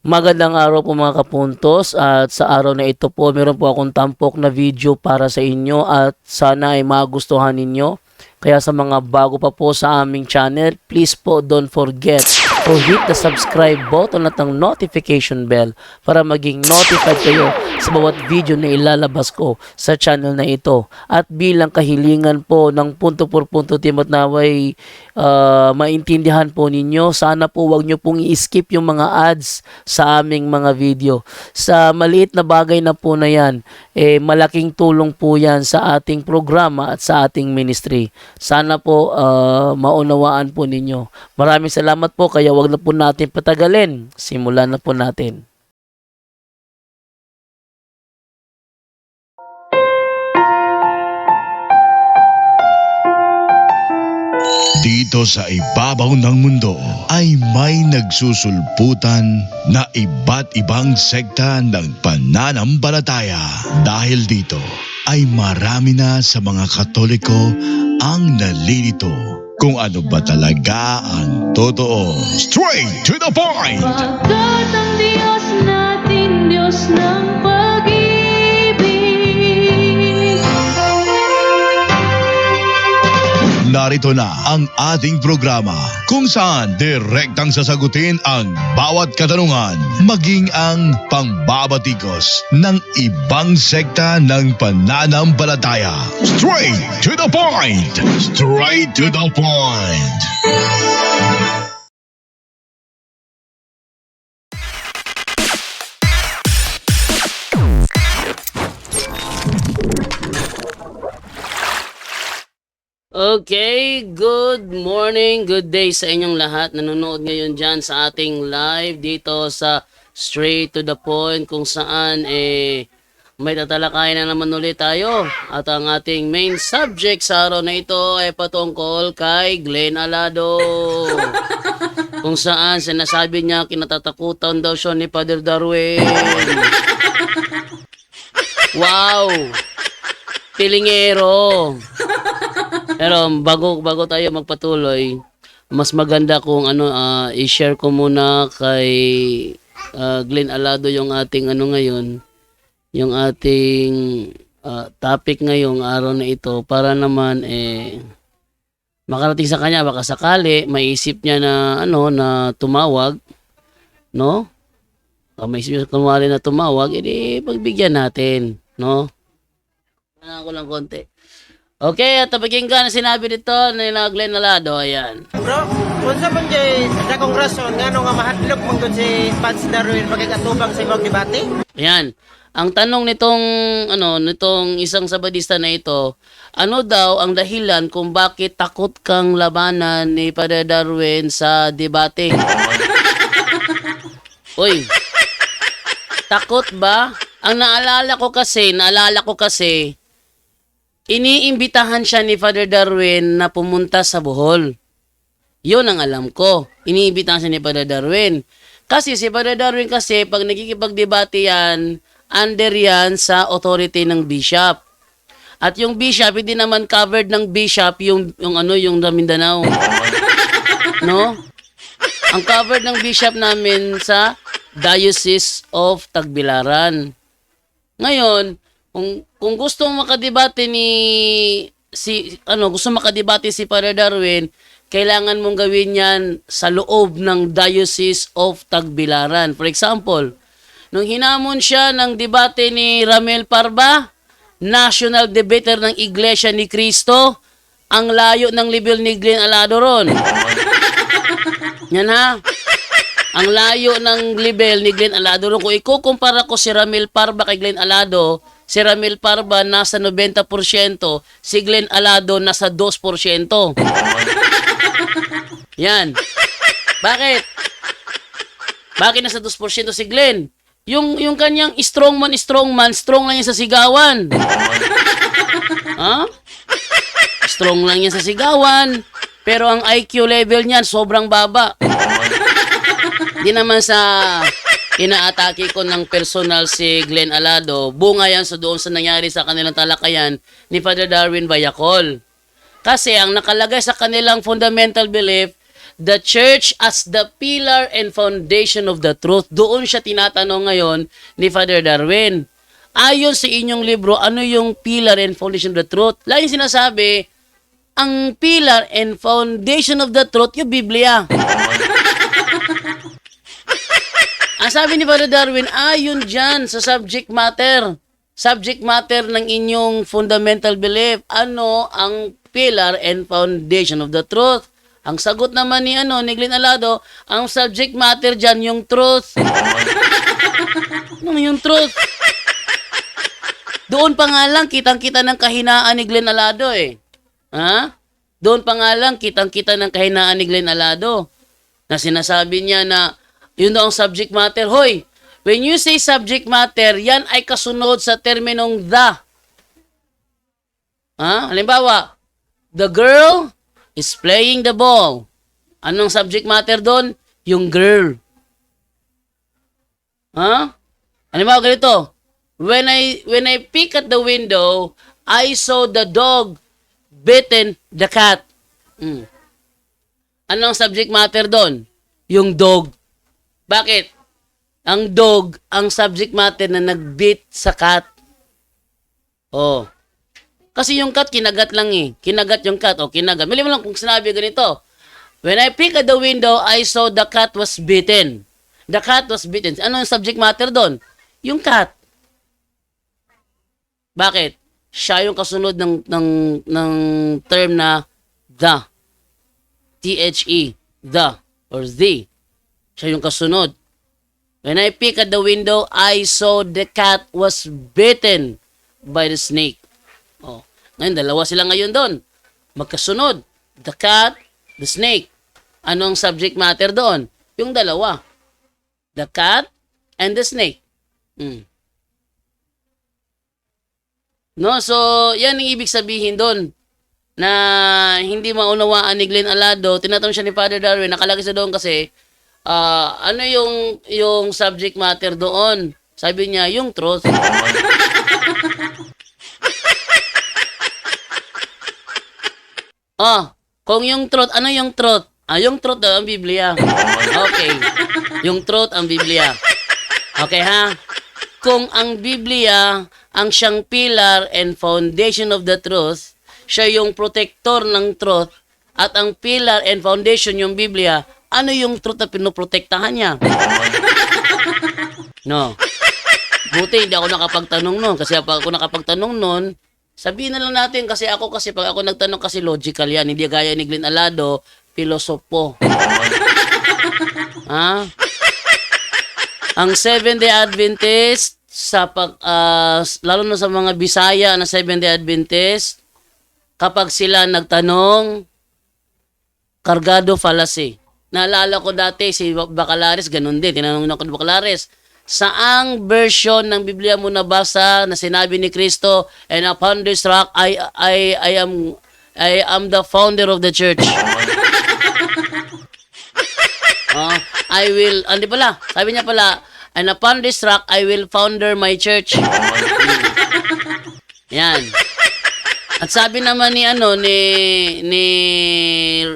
Magandang araw po mga kapuntos, at sa araw na ito po meron po akong tampok na video para sa inyo at sana ay magustuhan ninyo. Kaya sa mga bago pa po sa aming channel, please po don't forget to hit the subscribe button at ang notification bell para maging notified kayo sa bawat video na ilalabas ko sa channel na ito. At bilang kahilingan po ng punto por punto team at naway maintindihan po ninyo, sana po wag nyo pong i-skip yung mga ads sa aming mga video. Sa maliit na bagay na po na yan, malaking tulong po yan sa ating programa at sa ating ministry. Sana po maunawaan po ninyo. Maraming salamat po, kaya wag na po natin patagalin. Simulan na po natin. Dito sa ibabaw ng mundo ay may nagsusulputan na iba't ibang sekta ng pananampalataya. Dahil dito ay marami na sa mga Katoliko ang nalilito kung ano ba talaga ang totoo. Straight to the point! Pagkat ang Diyos natin, Diyos ng pag-ibig. Narito na ang ating programa kung saan direktang sasagutin ang bawat katanungan, maging ang pangbabatikos ng ibang sekta ng pananampalataya. Straight to the point! Straight to the point! Okay, good morning, good day sa inyong lahat. Nanonood ngayon dyan sa ating live dito sa Straight to the Point, kung saan may tatalakayan na naman ulit tayo. At ang ating main subject sa araw na ito ay patungkol kay Glenn Alado. Kung saan sinasabi niya kinatatakutan daw siya ni Father Darwin. Wow! Pilingero! Pero bago tayo magpatuloy, mas maganda kung i-share ko muna kay Glenn Alado yung ating ngayon, yung ating topic ngayong araw na ito, para naman makarating sa kanya, baka sakali maiisip niya na na tumawag, no? Maiisip niya kumali na tumawag, edi pagbigyan natin, no? Ako lang konti. Okay, at pakinggan na sinabi dito ni Glenn Alado, ayan. Bro, kung sa man jay dakong rason nga nga mahadlok mong gud si Pats Darwin pagkatubang sa ibang debate? Ayan. Ang tanong nitong isang sabadista na ito, ano daw ang dahilan kung bakit takot kang labanan ni Father Darwin sa debate? Uy, takot ba? Ang naalala ko kasi, iniimbitahan siya ni Father Darwin na pumunta sa Bohol. Yun ang alam ko. Iniimbitahan siya ni Father Darwin. Kasi si Father Darwin kasi, pag nagkikipagdebate yan, under yan sa authority ng bishop. At yung bishop, hindi naman covered ng bishop yung Mindanao. No? Ang covered ng bishop namin sa Diocese of Tagbilaran. Ngayon, kung gusto makadebate si Father Darwin, kailangan mong gawin 'yan sa loob ng Diocese of Tagbilaran. For example, nung hinamon siya ng debate ni Ramel Parba, national debater ng Iglesia ni Cristo, ang layo ng level ni Glenn Alado ron. Yan ha. Ang layo ng level ni Glenn Alado ron. Kung ikukumpara ko si Ramel Parba kay Glenn Alado, si Ramel Parba nasa 90%, si Glenn Alado nasa 2%. Yan. Bakit? Bakit nasa 2% si Glenn? Yung kanyang strong lang yan sa sigawan. Ha? Strong lang yan sa sigawan, pero ang IQ level niyan sobrang baba. Di naman sa inaatake ko ng personal si Glenn Alado, bunga yan doon sa nangyari sa kanilang talakayan ni Father Darwin Bayacol. Kasi ang nakalagay sa kanilang fundamental belief, the church as the pillar and foundation of the truth. Doon siya tinatanong ngayon ni Father Darwin. Ayon sa inyong libro, ano yung pillar and foundation of the truth? Lagi sinasabi, ang pillar and foundation of the truth, yung Biblia. Ang sabi ni Father Darwin, ayon dyan sa subject matter ng inyong fundamental belief. Ano ang pillar and foundation of the truth? Ang sagot naman ni Glenn Alado, ang subject matter dyan yung truth. Ano yung truth? Doon pa nga lang kitang-kita ng kahinaan ni Glenn Alado eh. Ha? Doon pa nga lang kitang-kita ng kahinaan ni Glenn Alado na sinasabi niya na yun daw ang subject matter. Hoy, when you say subject matter, yan ay kasunod sa terminong the. Ha? Halimbawa, the girl is playing the ball. Anong subject matter doon? Yung girl. Ha? Halimbawa ganito, when I peek at the window, I saw the dog bitten the cat. Anong subject matter doon? Yung dog. Bakit? Ang dog, ang subject matter na nag-bit sa cat. Oh. Kasi yung cat, kinagat lang eh. Kinagat yung cat. O, kinagat. Mali mo lang kung sinabi ganito. When I peek at the window, I saw the cat was bitten. The cat was bitten. Ano yung subject matter doon? Yung cat. Bakit? Siya yung kasunod ng term na the. T-H-E. The. Or the. Siya yung kasunod. When I peek at the window, I saw the cat was bitten by the snake. Oh. Ngayon, dalawa sila ngayon doon. Magkasunod. The cat, the snake. Anong subject matter doon? Yung dalawa. The cat and the snake. No, so yan ang ibig sabihin doon na hindi maunawaan ni Glenn Alado. Tinatanong siya ni Father Darwin, nakalagay sa doon kasi ano yung subject matter doon? Sabi niya, yung truth. Kung yung truth, ano yung truth? Yung truth daw ang Biblia. Okay. Yung truth ang Biblia. Okay ha? Kung ang Biblia ang siyang pillar and foundation of the truth, siya yung protector ng truth, at ang pillar and foundation yung Biblia, ano yung truth na pinoprotektahan niya? No. Buti hindi ako nakapagtanong nun. Kasi pag ako nakapagtanong nun, sabihin na lang natin kasi pag ako nagtanong kasi logical yan. Hindi gaya ni Glenn Alado, filosopo. Ha? Ang Seventh-day Adventist lalo na sa mga Bisaya na Seventh-day Adventist, kapag sila nagtanong, kargado fallacy. Naalala ko dati si Bacalares, ganun din. Tinanong na ko ni Bacalares, saang version ng Biblia mo nabasa na sinabi ni Kristo, and upon this rock I am the founder of the church. Sabi niya pala, and upon this rock I will founder my church. Yan. At sabi naman ni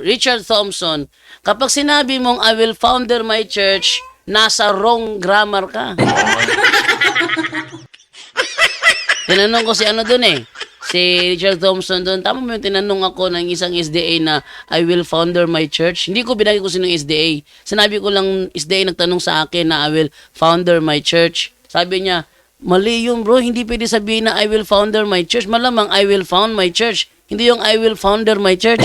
Richard Thompson, kapag sinabi mong I will founder my church, nasa wrong grammar ka. Tinanong ko si si Richard Thompson doon, tama mo yung tinanong ako ng isang SDA na I will founder my church? Hindi ko binagi ko sinong SDA. Sinabi ko lang SDA nagtanong sa akin na I will founder my church. Sabi niya, mali yun bro, hindi pwede sabihin na I will founder my church. Malamang I will found my church. Hindi yung I will founder my church.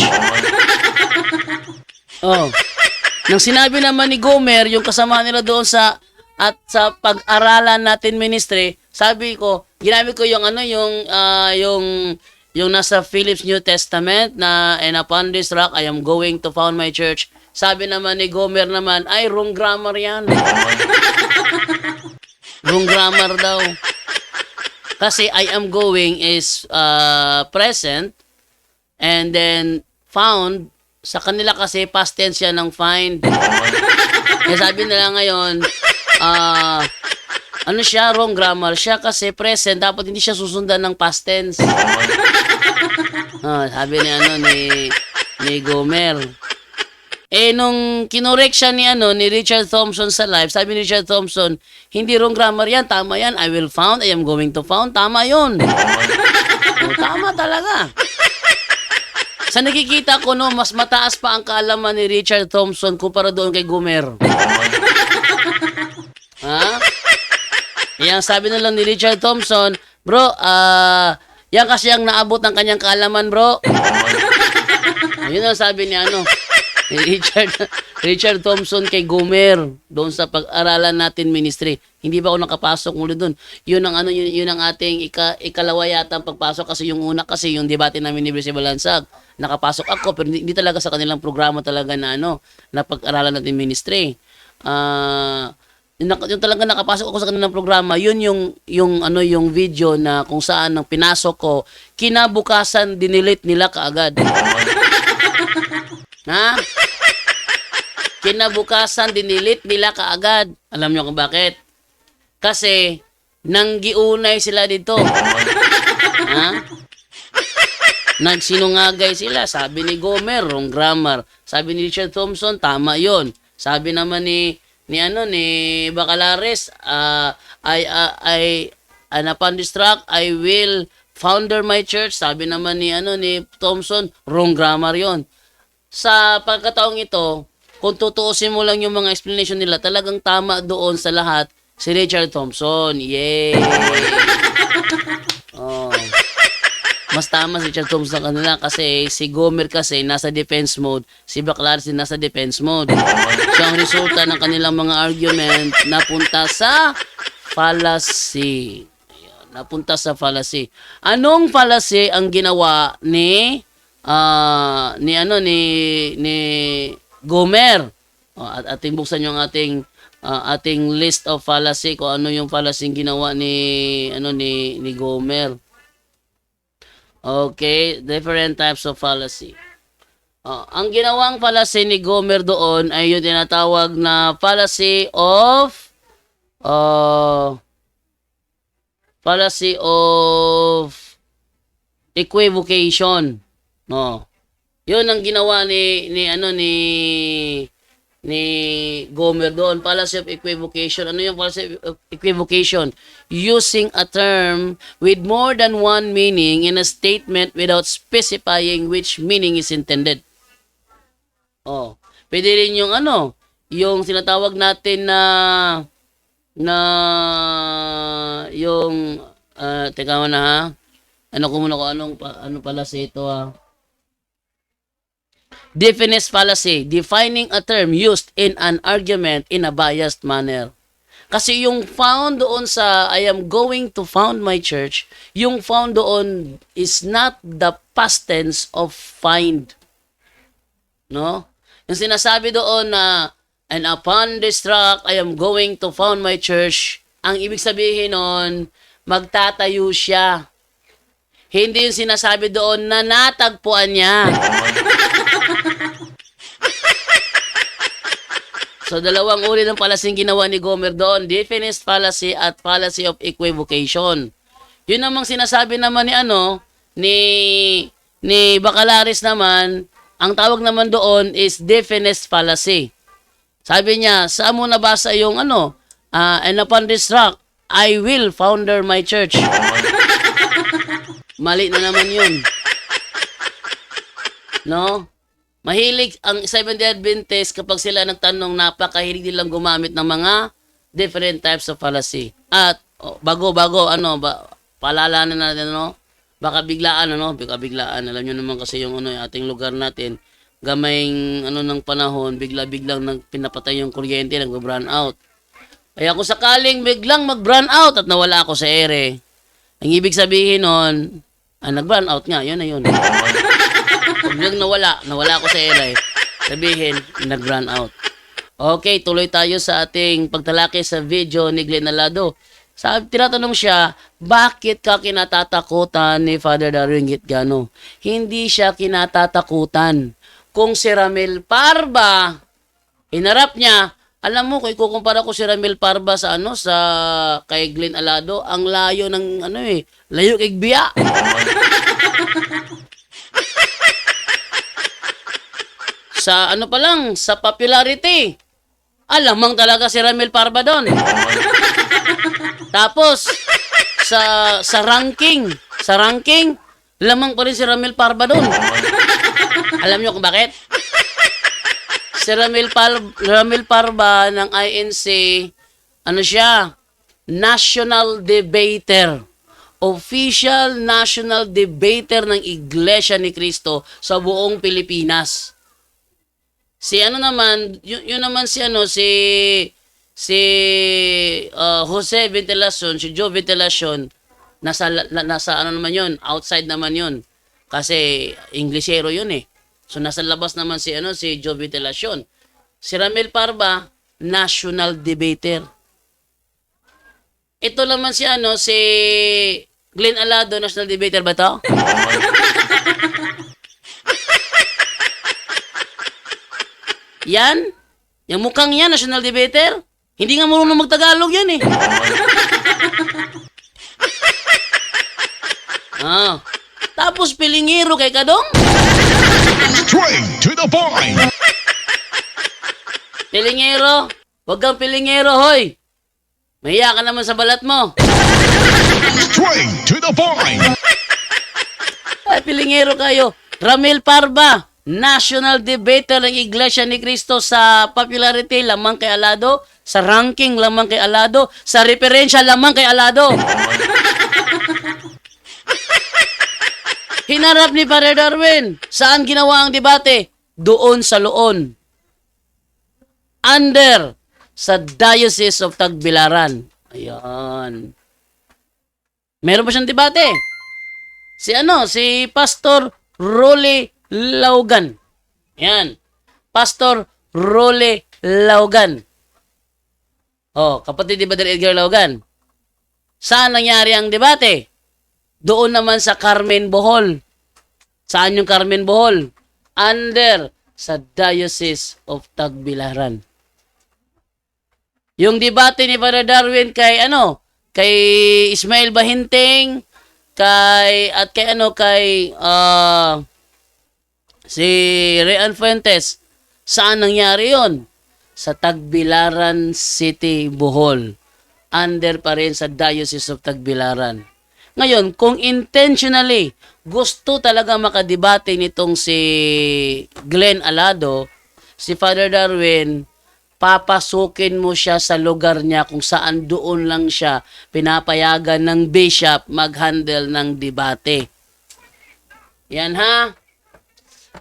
Oh. Nang sinabi naman ni Gomer, yung kasama nila doon sa pag-aralan natin ministry, sabi ko, ginamit ko yung yung nasa Phillips New Testament na and upon this rock I am going to found my church. Sabi naman ni Gomer naman, ay wrong grammar yan. Wrong grammar daw. Kasi I am going is present, and then found, sa kanila kasi past tense yan ng find. Kaya sabi nila ngayon, siya, wrong grammar siya kasi present, dapat hindi siya susundan ng past tense. Sabi ni Gomer. Nung kinorek siya ni Richard Thompson sa live, sabi ni Richard Thompson, hindi wrong grammar yan, tama yan, I will found, I am going to found, tama yun. Tama talaga. Sa nakikita ko, mas mataas pa ang kaalaman ni Richard Thompson kumpara doon kay Gomer. Ha? Yan, sabi na lang ni Richard Thompson, bro, yan kasi ang naabot ng kanyang kaalaman, bro. Yun ang sabi ni ni Richard Thompson kay Gomer doon sa pag-aralan natin ministry. Hindi ba ako nakapasok muli doon? Yun ang ating ikalawa yata ang pagpasok kasi yung una kasi yung debate namin ni Brisay Balansag. Nakapasok ako pero hindi talaga sa kanilang programa talaga na na pag-aralan natin ministry. Yung talaga nakapasok ako sa kanilang programa, yun yung video na kung saan nang pinasok ko, kinabukasan dinilit nila kaagad. Ha? Kinabukasan, dinilit nila kaagad. Alam nyo kung bakit? Kasi, nanggiunay sila dito. Ha? Nagsinungagay sila. Sabi ni Gomer, wrong grammar. Sabi ni Richard Thompson, tama yon. Sabi naman ni Bacalares, upon this track, I will founder my church. Sabi naman ni Thompson, wrong grammar yon. Sa pagkataong ito, kung tutuusin mo lang yung mga explanation nila, talagang tama doon sa lahat si Richard Thompson. Yay! Oh. Mas tama si Richard Thompson sa kanila kasi si Gomer kasi nasa defense mode, si Baclaris nasa defense mode. So ang resulta ng kanilang mga argument napunta sa fallacy. Ayan, napunta sa fallacy. Anong fallacy ang ginawa ni Gomer? At ating buksan yung ating list of fallacy kung ano yung fallacy ginawa ni Gomer. Okay, different types of fallacy. Ang ginawang fallacy ni Gomer doon ay yung tinatawag na fallacy of equivocation. No. 'Yun ang ginawa ni Gomer doon, fallacy of equivocation. Ano yung fallacy of equivocation? Using a term with more than one meaning in a statement without specifying which meaning is intended. Pwede rin yung yung sinatawag natin yung teka mo na ha. Anong fallacy ito ha? Definite fallacy, defining a term used in an argument in a biased manner. Kasi yung found doon sa I am going to found my church, yung found doon is not the past tense of find. No? Yung sinasabi doon na and upon this rock I am going to found my church, ang ibig sabihin noon, magtatayo siya. Hindi yung sinasabi doon na natagpuan niya. So, dalawang uri ng fallacy ginawa ni Gomer doon. Definite fallacy at fallacy of equivocation. Yun namang sinasabi naman ni Bacalaris naman, ang tawag naman doon is definite fallacy. Sabi niya, saan mo nabasa yung and upon this rock, I will founder my church. Mali na naman yun. No? Mahilig ang Seventh-day Adventist kapag sila nagtanong, napakahilig nilang gumamit ng mga different types of fallacy. At bago palalanan natin baka biglaan alam niyo naman kasi yung yung ating lugar natin, gamayng ng panahon, biglang pinapatay yung kuryente, nag-brown out. Kaya kung sakaling biglang mag-brown out at nawala ako sa ere, ang ibig sabihin nun, nag-brown out nga, yun na yun. Pag biglang nawala ako sa ere, sabihin, nag-brown out. Okay, tuloy tayo sa ating pagtalakay sa video ni Glenn Alado. Tinatanong siya, bakit ka kinatatakutan ni Father Darwin Gitgano? Hindi siya kinatatakutan. Kung si Ramil Parba, hinarap niya, alam mo, kung ikukumpara ko si Ramil Parba sa kay Glenn Alado, ang layo ng layo kay Biya. sa ano pa lang, sa popularity, alamang talaga si Ramil Parba doon. Tapos, sa ranking, lamang pa rin si Ramil Parba doon. Alam niyo kung bakit? Si Ramil Parba ng INC, ano siya? National debater. Official national debater ng Iglesia ni Cristo sa buong Pilipinas. Si ano naman, yun naman si Jose Ventilacion, si Joe Ventilacion, nasa ano naman yun, outside naman yun. Kasi Inglesero yun eh. So nasa labas naman si Joe Ventilacion. Si Ramil Parba, national debater. Ito naman si Glenn Alado, national debater ba to? Yan? Yung mukhang yan, national debater? Hindi nga marunong magtagalog yan eh. Tapos pilingiro kay Kadong? Straight to the point. Pilingero? Huwag kang pilingero, hoy. Mahiya ka naman sa balat mo. Straight to the point. Ay, pilingero kayo. Ramil Parba, national debater ng Iglesia ni Cristo sa popularity, lamang kay Alado. Sa ranking, lamang kay Alado. Sa referensya, lamang kay Alado. Hinarap ni Father Darwin. Saan ginawa ang debate? Doon sa Loon. Under sa Diocese of Tagbilaran. Ayan. Meron pa siyang debate. Si Pastor Rolly Laugan. Ayan. Pastor Rolly Laugan. Kapatid ni Brother Edgar Laugan. Saan nangyari ang debate? Doon naman sa Carmen Bohol. Saan yung Carmen Bohol? Under sa Diocese of Tagbilaran. Yung debate ni Father Darwin kay Ismael Bahinting, si Rian Fuentes. Saan nangyari yon? Sa Tagbilaran City, Bohol. Under pa rin sa Diocese of Tagbilaran. Ngayon, kung intentionally gusto talaga makadebate nitong si Glenn Alado, si Father Darwin, papasukin mo siya sa lugar niya kung saan doon lang siya pinapayagan ng bishop mag-handle ng debate. Yan ha.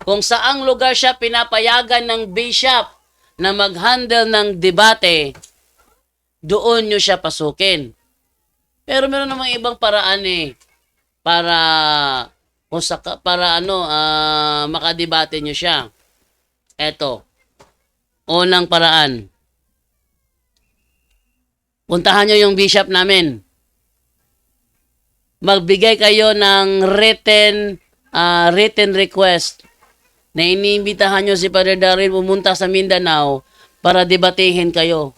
Kung saang lugar siya pinapayagan ng bishop na mag-handle ng debate, doon nyo siya pasukin. Pero meron namang ibang paraan para makadebate nyo siya. Eto. Unang paraan. Puntahan nyo yung bishop namin. Magbigay kayo ng written request na iniimbitahan nyo si Father Darwin pumunta sa Mindanao para debatehin kayo.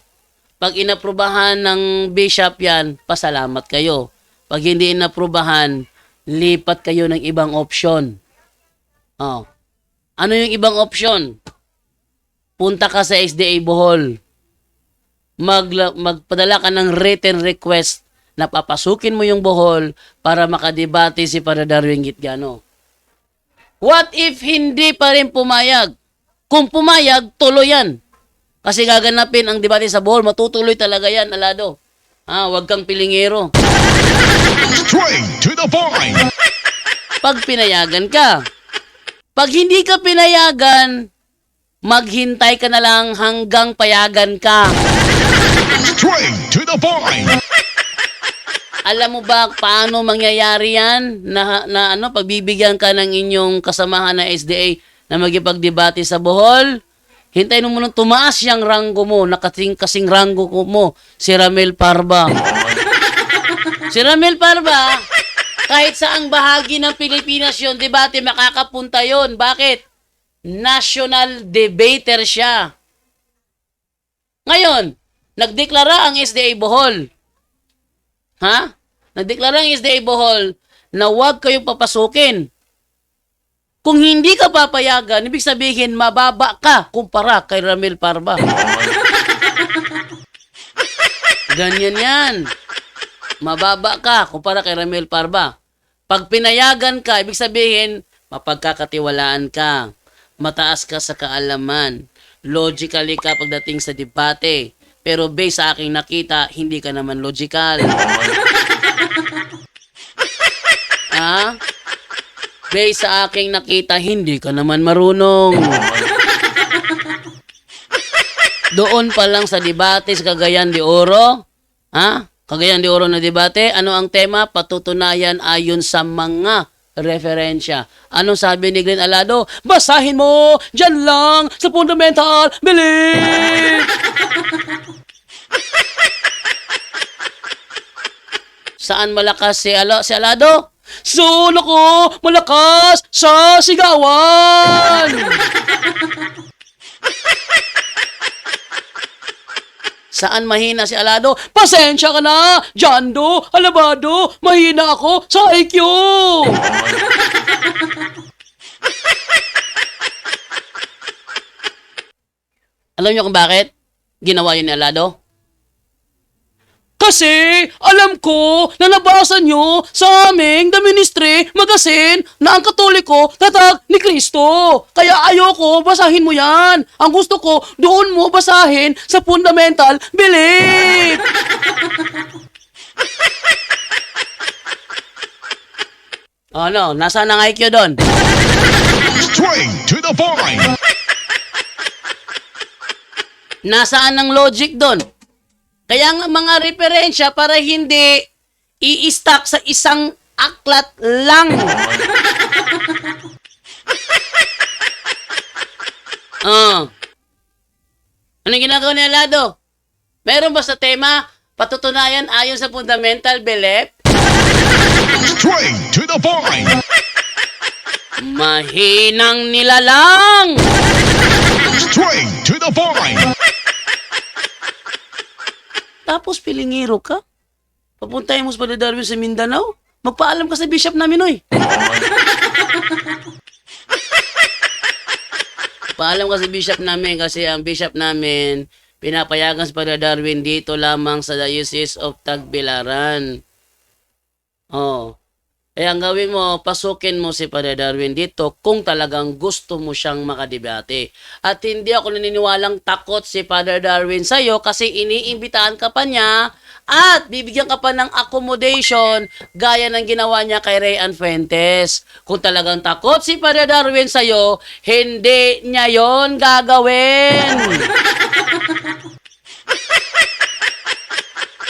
Pag inaprubahan ng bishop yan, pasalamat kayo. Pag hindi inaprubahan, lipat kayo ng ibang option. Ano yung ibang option? Punta ka sa SDA Bohol. Magpadala ka ng written request na papasukin mo yung Bohol para makadebate si Father Darwin Gitgano. What if hindi pa rin pumayag? Kung pumayag, tuloy yan. Kasi gaganapin ang debate sa Bohol, matutuloy talaga yan, Alado. Huwag kang pilingero. Straight to the point. Pag pinayagan ka. Pag hindi ka pinayagan, maghintay ka na lang hanggang payagan ka. Straight to the point. Alam mo ba paano mangyayari yan? Pagbibigyan ka ng inyong kasamahan na SDA na magipagdebate sa Bohol? Hintayin mo munang tumaas yung ranggo mo, kasing ranggo mo, si Ramil Parba. Si Ramil Parba, kahit saang bahagi ng Pilipinas yun, debate, makakapunta yon. Bakit? National debater siya. Ngayon, nagdeklara ang SDA Bohol. Nagdeklara ang SDA Bohol na huwag kayong papasukin. Kung hindi ka papayagan, ibig sabihin mababa ka kumpara kay Ramil Parba. Ganyan yan. Mababa ka kumpara kay Ramil Parba. Pag pinayagan ka, ibig sabihin mapagkakatiwalaan ka. Mataas ka sa kaalaman. Logically ka pagdating sa debate. Pero based sa aking nakita, hindi ka naman logical. Ha? Based sa aking nakita, hindi ka naman marunong. Doon pa lang sa debate sa Cagayan de Oro, ha? Cagayan de Oro na debate, ano ang tema? Patutunayan ayon sa mga referensya. Anong sabi ni Glenn Alado? Basahin mo, dyan lang, sa fundamental belief! Saan malakas si Alado? Solo ko malakas sa sigawan! Saan mahina si Alado? Pasensya ka na, Jando, Alabado, mahina ako sa IQ! Alam niyo kung bakit ginawa yun ni Alado? Kasi alam ko na nabasa nyo sa aming The Ministry magazine na ang Katoliko tatag ni Kristo. Kaya ayoko basahin mo yan. Ang gusto ko doon mo basahin sa fundamental belief. Ano, nasaan ang IQ doon? Straight to the point. Nasaan ang logic doon? Kaya nga mga referensya para hindi i-stack sa isang aklat lang. Anong ginagawa ni Alado? Meron ba sa tema patutunayan ayon sa fundamental belief? Straight to the point. Mahinang nilalang! Straight to the point. Tapos pilingiro ka? Papuntahin mo sa Padre Darwin sa Mindanao? Magpaalam ka sa bishop namin, oy. Paalam ka sa bishop namin kasi ang bishop namin pinapayagan sa Padre Darwin dito lamang sa Diocese of Tagbilaran. Oh. Eh ang gawin mo, pasukin mo si Padre Darwin dito kung talagang gusto mo siyang makadebate. At hindi ako naniniwalang takot si Padre Darwin sa'yo kasi iniimbitahan ka pa niya at bibigyan ka pa ng accommodation gaya ng ginawa niya kay Rayan Fuentes. Kung talagang takot si Padre Darwin sa'yo, hindi niya yon gagawin.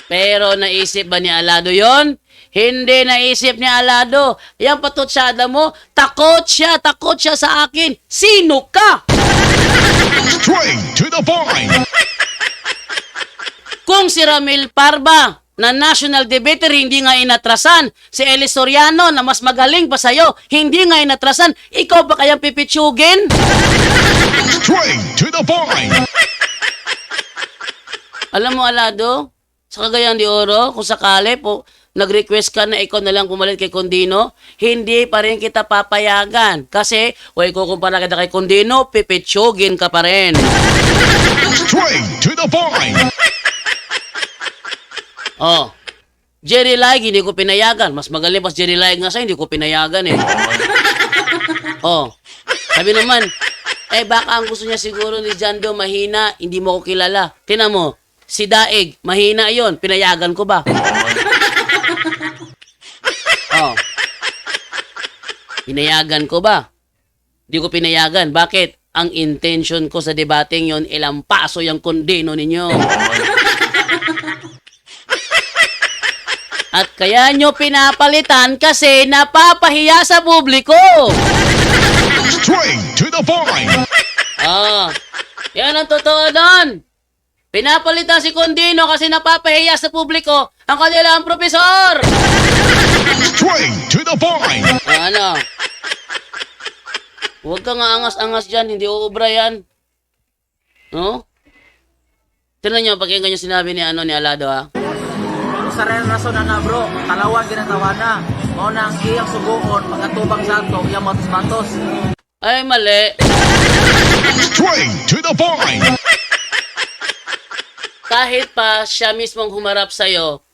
Pero naisip ba ni Alado yon? Hindi naisip ni Alado. Yang patutsada mo, takot siya sa akin. Sino ka? Straight to the point. Kung si Ramil Parba na national debater hindi nga inatrasan, si Eli Soriano na mas magaling pa sa'yo, hindi nga inatrasan, ikaw ba kayang pipitsugin? Straight to the point. Alam mo, Alado, sa Cagayan de Oro, kung sakali po, nag-request ka na ikaw na lang pumalit kay Condino, hindi pa rin kita papayagan. Kasi, huwag kukumpara kita kay Condino, pipitsugin ka pa rin. Straight to the point. Oh, Jerry Laig, hindi ko pinayagan. Mas magaling pa si Jerry Laig nga sa'yo, hindi ko pinayagan eh. Oh, sabi naman, baka ang gusto niya siguro ni Jando mahina, hindi mo ko kilala. Tingnan mo, si Daig, mahina yon, pinayagan ko ba? Oh. Pinayagan ko ba? Hindi ko pinayagan. Bakit? Ang intention ko sa debating yon, ilang paso yung Condino ninyo. At kaya nyo pinapalitan kasi napapahiya sa publiko. Straight to the point. Yan ang totoo doon. Pinapalitan si Condino kasi napapahiya sa publiko ang kanilang profesor. Straight to the point. Ano? Huwag ka nga angas-angas dyan, hindi uubra yan. No? Tignan nyo, pakinggan nyo sinabi ni Alado ha. Sa rason na nga bro, talawag ginatawa na. mao nang iyang suguon pag-atubang sa ato iyang matos-matos. Ay, mali. Straight to the point. Kahit pa siya mismong humarap sa'yo,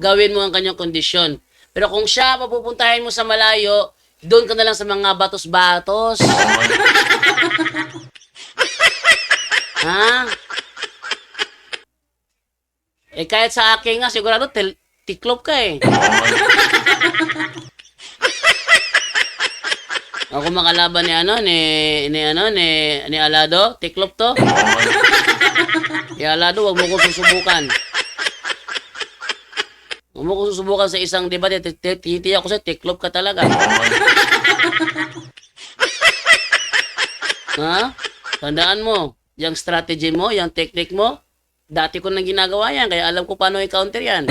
gawin mo ang kanyang kondisyon. Pero kung siya papupuntahin mo sa malayo, doon ka na lang sa mga batos-batos. Ha? Eh kahit sa akin nga, sigurado tiklop ka eh. Ako makalaban ni Alado, tiklop to. Alado, wag mo ko susubukan. Huwag mo kung susubukan sa isang debate, titiyak ko sa'yo, tiklop ka talaga. Ha? Tandaan mo, yung strategy mo, yung technique mo, dati ko nang ginagawa yan, kaya alam ko paano i-counter yan.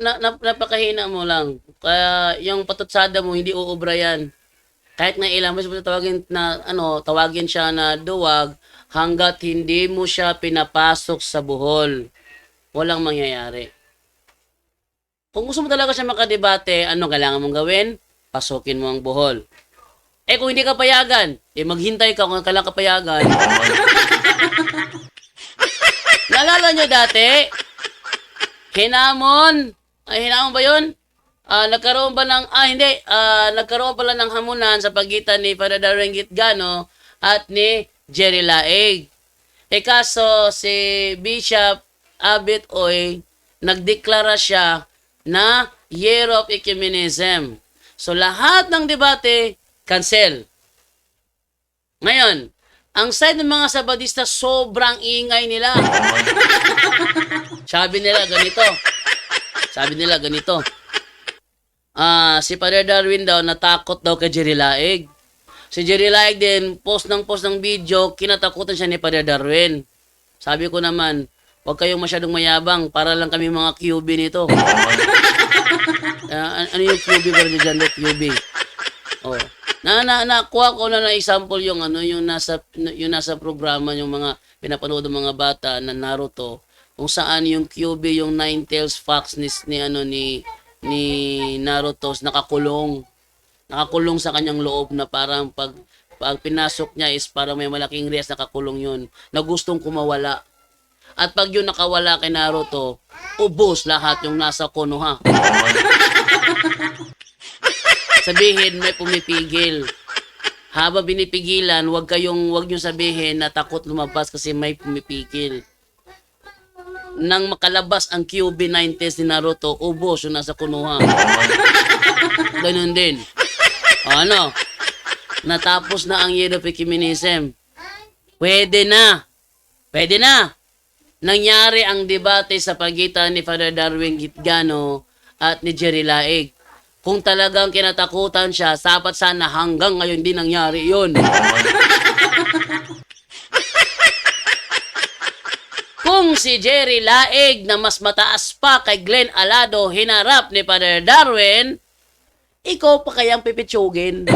Napakahina mo lang. Kaya yung patutsada mo, hindi uubra yan. Kahit na ilang mas tawagin siya na duwag, hanggat hindi mo siya pinapasok sa buhol, walang mangyayari. Kung gusto mo talaga siya makadebate, ano kailangan mong gawin? Pasukin mo ang buhol. Eh kung hindi ka payagan, maghintay ka kung kailangan ka payagan. Naalala nyo dati? Hinamon ba yun? Nagkaroon pala ng hamunan sa pagitan ni Father Darwin Gitgano at ni Jerry Laig. Kaso si Bishop Abit Oy nagdeklara siya na Year of Ecumenism. So lahat ng debate cancel. Ngayon, ang side ng mga Sabadista sobrang ingay nila. Sabi nila ganito. Si Father Darwin daw natakot daw kay Jerry Laig. Si Jerry Laig din, post ng video, kinatakutan siya ni Father Darwin. Sabi ko naman, huwag kayong masyadong mayabang, para lang kami mga QB nito. Ano yung QB ba rin dyan? QB. Oh. Nakuha ko na example yung nasa programa, yung mga pinapanood ng mga bata na Naruto, kung saan yung QB, yung Nine-Tails Fox ni Naruto, nakakulong sa kanyang loob na parang pag pinasok niya is parang may malaking reyes nakakulong yun na gustong kumawala. At pag yun nakawala kay Naruto, ubos lahat yung nasa Konoha. Sabihin may pumipigil. Habang binipigilan, wag niyo sabihin na takot lumabas kasi may pumipigil. Nang makalabas ang QB90 ni Naruto, ubos yung nasa Konoha. Ganun din. Ano? Natapos na ang Year of Ecumenism. Pwede na. Nangyari ang debate sa pagitan ni Father Darwin Gitgano at ni Jerry Laig. Kung talagang kinatakutan siya, sapat sana hanggang ngayon din nangyari yun. Kung si Jerry Laig na mas mataas pa kay Glenn Alado hinarap ni Father Darwin, ikaw pa kayang pipitsugin?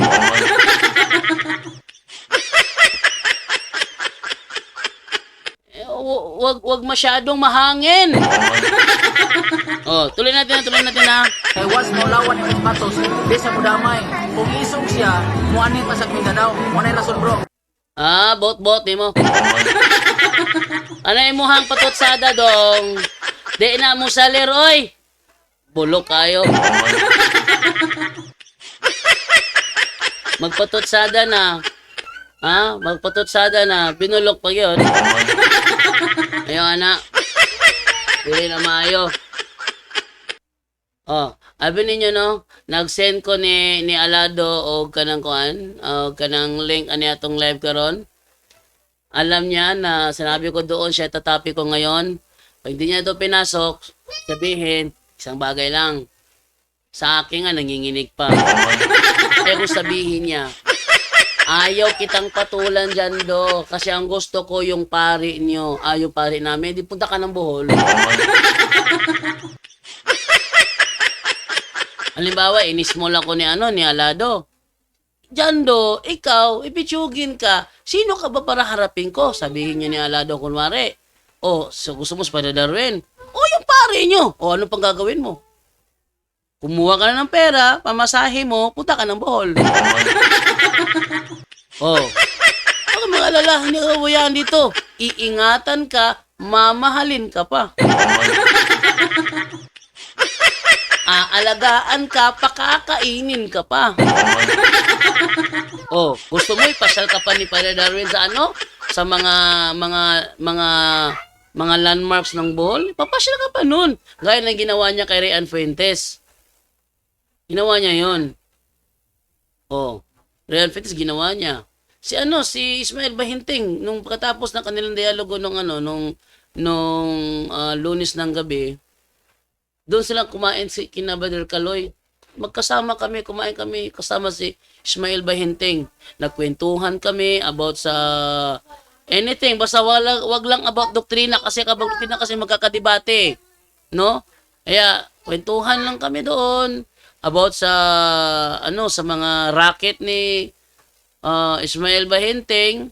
Wag masyadong mahangin. Tuloy natin na. Kay was mo lawan yung matos, di sa mudamay. Kung isog siya, muanin pa sa Mindanao. Munay rason bro. Bot ni mo. Anay mo hang patutsada dong. Di na mo salir, oy. Bulok kayo. Magpatutsada na. Magpatutsada na. Binulok pa yun. Ayaw, anak. Dili na maayo. Abi ninyo no, nag-send ko ni Alado o kanang link ani atong live karon. Alam niya na sinabi ko doon siya tatapi ko ngayon. Pag hindi niya ito pinasok, sabihin, isang bagay lang. Sa akin nga, nanginginig pa. Pero sabihin niya, ayaw kitang patulan dyan do. Kasi ang gusto ko yung pari niyo. Ayaw pari namin. Di punta ka ng Bohol. Halimbawa, inismol ako ni Alado. Jando, ikaw, ipitsugin ka. Sino ka ba para harapin ko? Sabihin niya ni Alado kunwari. O, so gusto mo Spider-Darwin? O, yung pare nyo. O, ano pang gagawin mo? Kumuha ka na ng pera, pamasahe mo, punta ka ng Bohol. O, baka mga alala, hindi ka kabayaan dito. Iingatan ka, mamahalin ka pa. Aalagaan ka, pakakainin ka pa. Oh, gusto mo ipasyal ka pa ni Father Darwin sa ano? Sa mga landmarks ng Bohol? Papasyal ka pa nun. Gaya ng ginawa niya kay Rian Fuentes. Ginawa niya yon. Oh, Rian Fuentes ginawa niya. Si Ismael Bahinting nung pagkatapos ng kanilang dialogo nung Lunes ng gabi, doon sila kumain kina Brother Kaloy. Magkasama kami, kumain kami kasama si Ismael Bahinting. Nagkwentuhan kami about sa anything, basta wag lang about doktrina kasi kapag doktrina kasi magkakadebate, no? Kaya kwentuhan lang kami doon about sa sa mga racket ni Ismael Bahinting.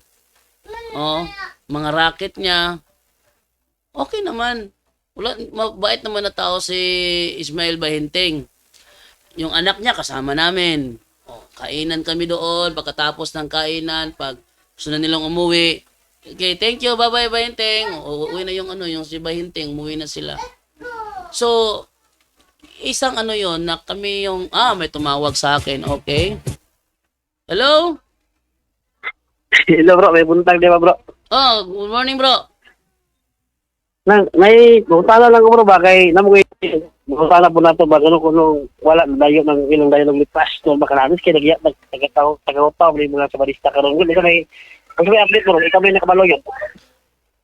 Oh, mga racket niya. Okay naman. Mabait naman na tao si Ismael Bahinting. Yung anak niya kasama namin. O, kainan kami doon. Pagkatapos ng kainan, pag gusto na nilang umuwi. Okay, thank you. Bye-bye, Bahinting. O, uwi na yung si Bahinting. Umuwi na sila. So, isang yon na kami yung, may tumawag sa akin. Okay. Hello? Hello bro, may buntag di ba bro? Oh, good morning, bro. May butala lang ko bro ba kay namuwi butala po nato ba kuno wala dayo ng ilang dayo ng lipas to makalanis kay tagaw-taw ni mga sabarista karon gud may update bro ikaw may nakabalo yun.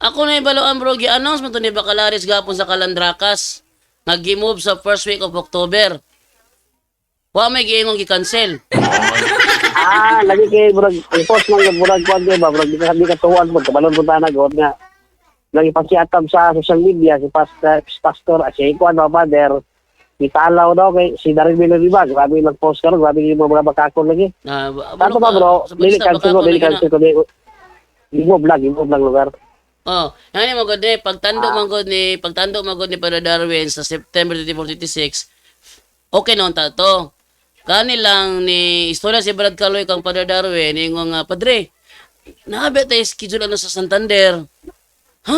Ako na ibaloan, bro. Gi-announce mo to ni Bacalaris gapon sa Calandrakas. Nag-move sa first week of October. Wa may giingong gi-cancel. Lagi kay bro post man bro ko di ba bro di ka tuwan mo kabalon punta na god nga lagi pakiatam sa social media si pastor at si Ikuan mga father italaw daw kay si Daryl Villanueva grabe nag-post karon grabe yung mga bakakon lagi tato ba bro dili cancel ko imo vlog lugar. Oh, yan mo gud ni pagtando man gud ni Father Darwin sa September 24-26. Okay noon ta to. Kanilang ni istorya si Brad Kaloy kang Father Darwin ingong padre. Naabot tayo schedule sa Santander. Ha?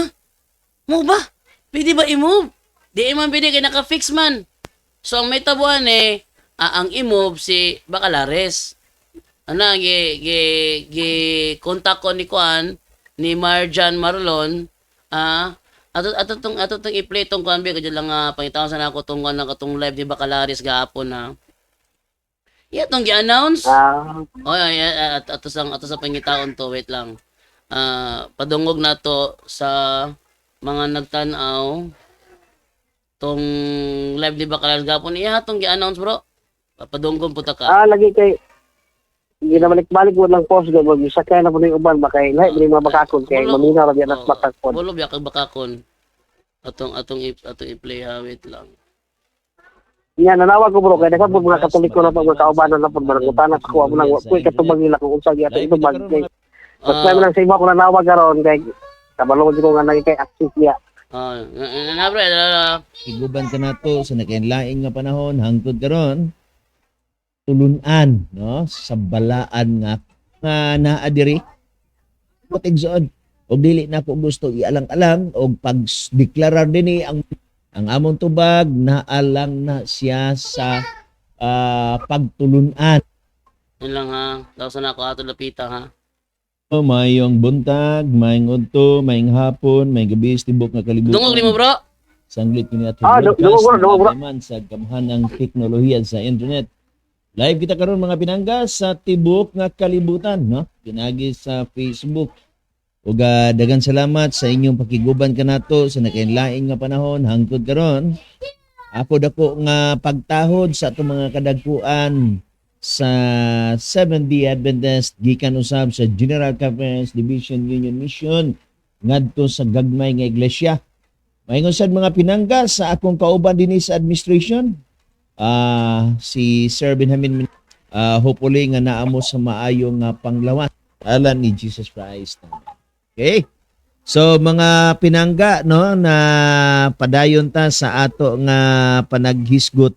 Mo ba? Pwede ba i-move? Di man pwede kay naka-fix man. So ang may tabuan ang i-move si Bacalares. Kontak ko ni Kuan ni Marjan Marlon. Ato tong i-play tong kuan bi kadyo lang pangitaon sa nako tong live ni Bacalares gahapon na. Yeah, tong gi-announce. Ato sa pangitaon to, wait lang. Padungog na to sa mga nagtanaw tong live di Bacalares gapon tong gi-announce bro padunggon puta ka Lagi kay ginabalik-balik mo lang post gud sa kay na po yung uban ba kay lahi mga bakakon kay maminaw ra diyan at bakakon bulo biya kag bakakon atong i-play wait lang nanawag ko bro kay dapat mga katoliko na mga kaubanan na po barangutana sa kuha mo nang kuy katubag nila kung unsa gyud ito bag kay basta lang sa imo ko nanawag karon kay kabalo ko nga naging kay active niya. Bro. Iguban ka na to sa nakainlaing nga panahon hangtod karon tulunan no sa balaan nga naadiri patigsoon og dili na ko gusto ialang-alang og pagdeklarar dinhi ang among tubag naalang na siya sa pagtulunan. Yun lang ha. Tapos na ako ato lapita ha. Mayong buntag, mayong udto, mayong hapon, mayong gabi, tibok nga kalibutan. Dungog ni mo bro. Sanglit kini ato dungog. sa gamhanang teknolohiya sa internet. Live kita karon mga pinangga sa tibok nga kalibutan, no? Pinagi sa Facebook. Ug daghang salamat sa inyong pakiguban kanato sa nakainlaing nga panahon hangtod karon. Ako dako nga pagtahod sa atong mga kadagkuan sa Seventh-day Adventist gikan usab sa General Conference Division Union Mission ngadto sa gagmay nga iglesia. Mayngon sad mga pinangga sa akong kauban dinhi sa administration. Si Sir Benjamin hopefully nga naamo sa maayong panglawan alan ni Jesus Christ. Okay? So mga pinangga no na padayon ta sa ato nga panaghisgot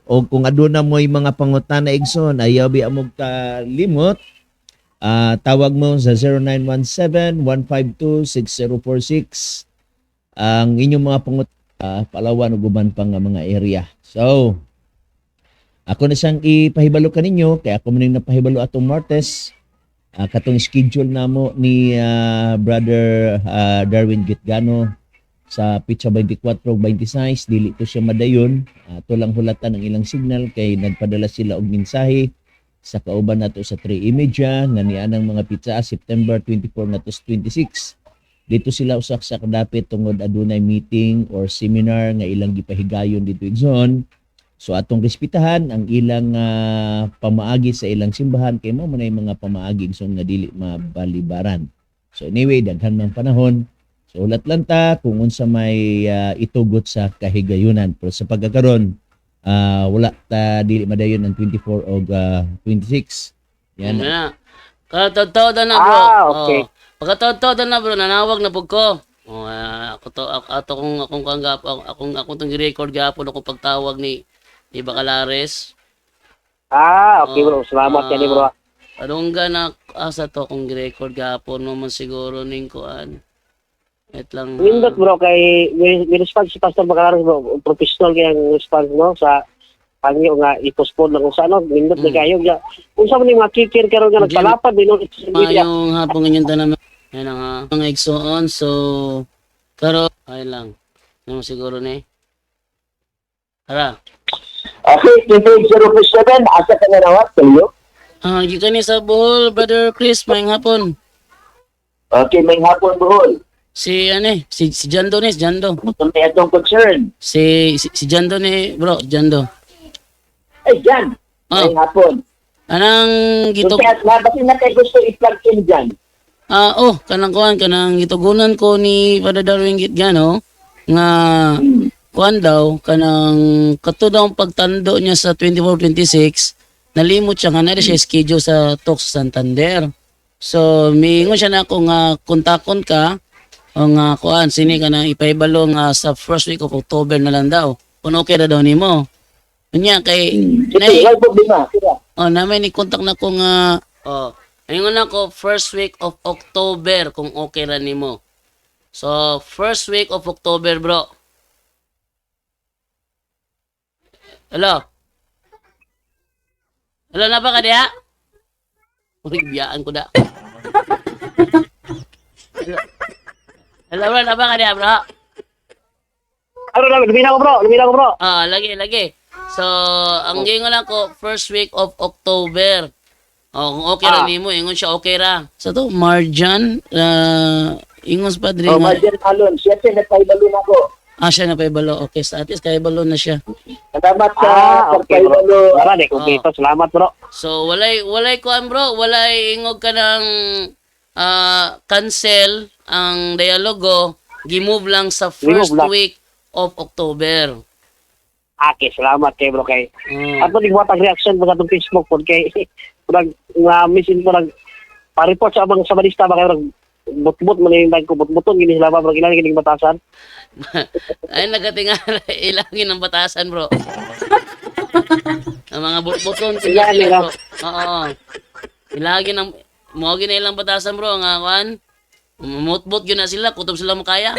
o kung aduna mo'y mga pangutana igsoon ayaw bi amog kalimot. Tawag mo sa 0917-152-6046 ang inyong mga Palawan ug uban pa nga mga area. So ako na siyang ipahibalo kaninyo kaya ako maning napahibalo atong Martes. Katong schedule namo ni Brother Darwin Gitgano sa Pitsa 24-26 dili to siya madayon. Ato lang hulatan ang ilang signal kay nagpadala sila og mensahe sa kauban nato sa 3:30 nga nianang mga pitsa September 24 ngadto 26. Dito sila usak sa kadapit tungod adunay meeting or seminar nga ilang gipahigayon dito igsoon. So atong respetahan ang ilang pamaagi sa ilang simbahan kay mao manay mga pamaagi so nga dili mabalibaran. So anyway, daghan man panahon. So ulat lang ta kung unsa may itugot sa kahigayunan. Pero sa pagkakaron, wala ta dili madayon ang 24 o 26. Yan. Na. Katawad na bro. okay. Pagkatawad na bro, nanawag na pug ko. Akong tong gi-record gapon ako pagtawag ni Bacalares. Okay bro. Salamat kani bro. Adungga na asa to kung gi-record gapon mo man siguro ning kuan. Et lang. Nindot bro kay response si Pastor Bacalares bro, professional kay ang response no sa kanyo nga i-postpone lang kung sa ano, nindot na kayo. Unsa man yung makikir karon nga nagpalapad din no. Yung hapon ganyan tanan. Yan ang mga igsoon. So pero ay lang. Ano siguro ni? Tara. Okay, 047 asa ka na nawat kayo? Gikan ni sa Bohol, Brother Chris, mayang hapon. Okay, may hapon Bohol. Si Jando ni, si Jando. Kung may atong concern. Si Jando ni, bro, Jando. Ay, dyan. May hapon. Anang gito Bakit na kayo gusto i-plug in dyan? kanang gitugunan ko ni Father Darwin Gitgano nga kuan daw kanang kato daw ang pagtando niya sa 24-26 nalimot siya nga na siya schedule sa talk sa Santander. So miingon siya na ako nga kontakon ka o nga kuan sini ka na ipahibalo nga sa first week of October na lang daw. Kung okay na daw nimo. Unya kay namin ni kontak na ko nga ayun na ko first week of October kung okay ra nimo. So first week of October bro. Hello. Hello na ba ka diha? Uy, biyaan ko da. Hello bro, na ba ka diha bro? Ano na, lumina ko bro. Lagi. So, ang gingon lang ko, first week of October. Kung okay ra nimo, ingon siya okay ra. So to, Marjan, ingon sa padre nga. Marjan Alon, siya nagpaibalo na ko. Siya na paibalo. Okay, sa atis, kaibalo na siya. Salamat sa pagpaibalo. Marami, kumpito. Salamat bro. So, walay kuan bro, walay ingog ka ng cancel ang dialogo, gimove lang sa first week of October. Okay, salamat kay bro kay. Ato di buhat ang reaction sa atong Facebook pod kay misin po pa-report sa abang sa balista ba kay butbut man yung ko butbuton gini sila ba bro ilang kining batasan. Ay nagatingala ilangin ang batasan bro. Ang mga butbuton sila bro. Oo. Ilagin ang mo gina ilang batasan bro nga kuan. Mutbut gyud na sila kutob sila mo kaya.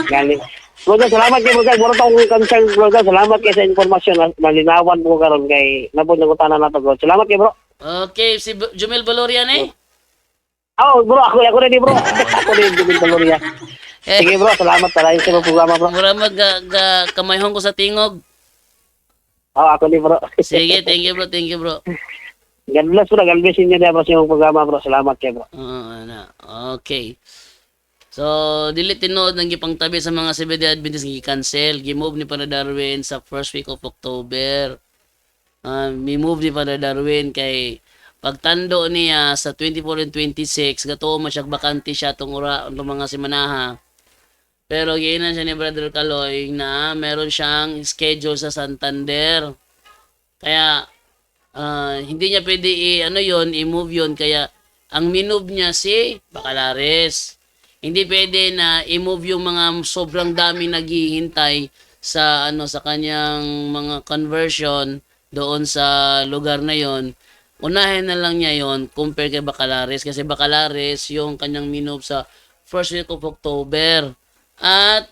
Gali. Bro, salamat kay bro. Mura tong concern bro. Salamat kay sa informasyon nalinawan mo karon kay nabod ng utana nato bro. Salamat kay bro. Okay, si Jumel Valorian eh. Bro, ako ready bro. Ako rin Jumel Valoria. Sige bro, salamat sa lain sa programa bro. Mura kamayhon ko sa tingog. Ako ni bro. Sige, thank you bro. God bless bro. God bless niya bro sa iyong programa bro. Salamat kay bro. Okay. So, dili tinuod nang gipang tabi sa mga Seventh-day Adventist nga gi-cancel. Gi-move ni Father Darwin sa first week of October. Mi-move ni Father Darwin kay pagtando niya sa 24 and 26, gatuo man siya bakante siya tong mga semanaha. Pero giinan siya ni Brother Kaloy na meron siyang schedule sa Santander. Kaya hindi niya pwede i-move yun. Kaya ang minove niya si Bacalares. Hindi pwede na i-move yung mga sobrang dami naghihintay sa sa kanyang mga conversion doon sa lugar na yon. Unahin na lang niya yon compare kay Bacalares kasi Bacalares yung kanyang minove sa first week of October. At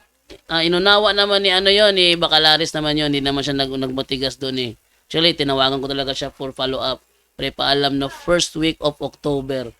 inunawa naman ni ni Bacalares naman yon, hindi naman siya nagmatigas doon eh. Actually, tinawagan ko talaga siya for follow up. Pre paalam na first week of October.